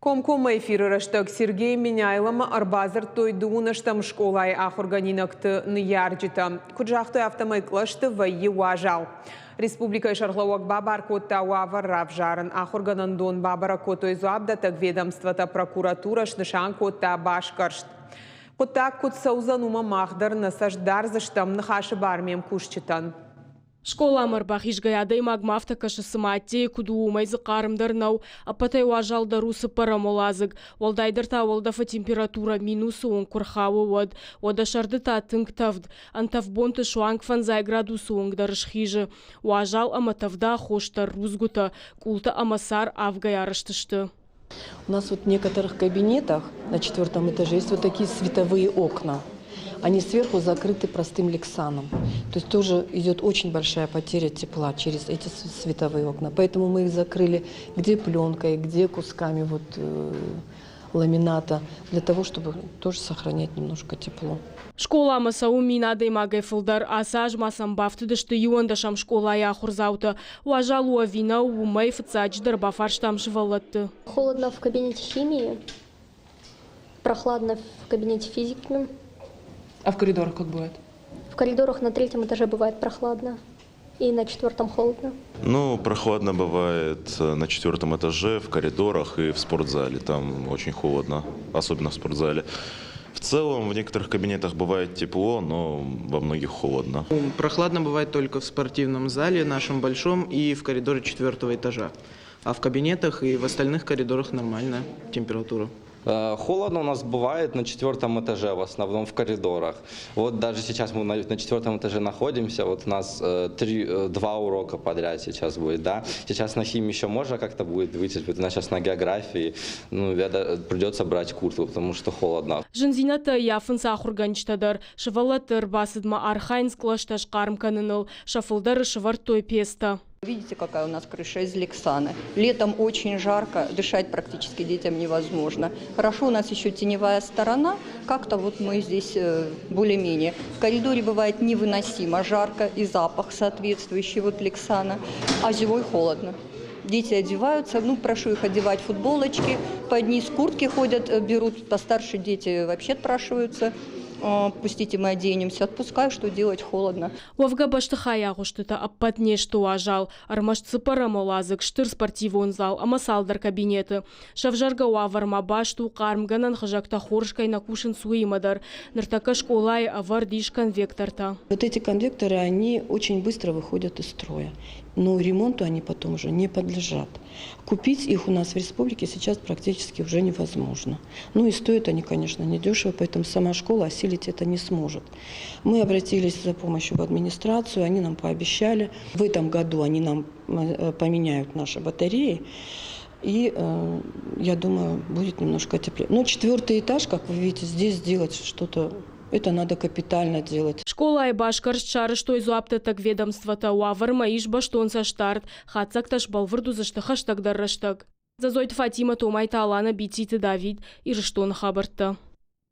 Комкома эфиры раштак Сергей Меняйлама арбазар тойдуынаштам школай ахорганинакты ныярджита. Куджахты автомайклашты вайи уажал. Республика шарлауак бабар котта уавар равжарын ахорганандон бабара котой зуабдата ведомствата прокуратура шнышан котта башкаршт. Котта кот саузанума махдар насаждар заштам нахаши бармем кушчитан. Школа марбах ишгаяда и магмафта кашасыматте кудуумайзы қарымдарнау, апатай уажалдару сыпарамолазык, walдайдырта walдафа температура минусы он курхавы вод, одашарды татынг тавд, антавбонты шуангфан зай градусы оңдарыш хижы, уажал аматавда хоштар рузгута, култа амасар авгаярыштышты. У нас вот в некоторых кабинетах на 4-м этаже есть вот такие световые окна. Они сверху закрыты простым лексаном. То есть тоже идет очень большая потеря тепла через эти световые окна. Поэтому мы их закрыли где пленкой, где кусками ламината, для того, чтобы тоже сохранять немножко тепло. Школа масау минады магайфылдар асаж масамбафты дышты юандашам школа яхурзауты. Уажалуа вина умай фцадждар бафарштам швалатты. Холодно в кабинете химии, прохладно в кабинете физики. А в коридорах как бывает? В коридорах на 3-м этаже бывает прохладно. И на 4-м холодно. Ну, прохладно бывает на 4-м этаже, в коридорах и в спортзале. Там очень холодно, особенно в спортзале. В целом, в некоторых кабинетах бывает тепло, но во многих холодно. Прохладно бывает только в спортивном зале, нашем большом, и в коридоре 4-го этажа. А в кабинетах и в остальных коридорах нормальная температура. Холодно у нас бывает на 4-м этаже, в основном в коридорах. Вот даже сейчас мы на 4-м этаже находимся, вот у нас 2 урока подряд сейчас будет, да. Сейчас на химии еще можно как-то будет выйти, у нас сейчас на географии, ну, придется брать куртку, потому что холодно. Жензината яфынса ахурганчтадар, шавалатыр басыдма архайнс клашташ кармканыныл, шафылдары шавар той песта. Видите, какая у нас крыша из лексана. Летом очень жарко, дышать практически детям невозможно. Хорошо, у нас еще теневая сторона, как-то вот мы здесь более-менее. В коридоре бывает невыносимо жарко и запах соответствующий вот лексана, а зимой холодно. Дети одеваются, ну прошу их одевать футболочки, под низ куртки ходят, берут, постарше дети вообще отпрашиваются. Пустите, мы оденемся, отпускаю, что делать холодно. Уавга баштыхая гуштыта аппатне что ажал, армашцы парамолазык, штыр спортивон зал, амасалдар кабинеты. Шавжарга уаварма башту кармганан хажакта хоршкай накушен суимадар, нартака школай авар диш конвекторта. Вот эти конвекторы, они очень быстро выходят из строя, но ремонту они потом уже не подлежат. Купить их у нас в республике сейчас практически уже невозможно. Ну и стоят они, конечно, недешево, поэтому сама школа осилить это не сможет. Мы обратились за помощью в администрацию, они нам пообещали. В этом году они нам поменяют наши батареи. И, я думаю, будет немножко теплее. Но 4-й этаж, как вы видите, здесь сделать что-то, это надо капитально делать. Школа и башкарш чары, что из уаптатак ведомства-то уаварма иш баштонса штарт, хацак таш балвырду заштыхаш тогда раштак. Зазойт Фатима Томайта Алана Бититы Давид и Рештон Хабарта.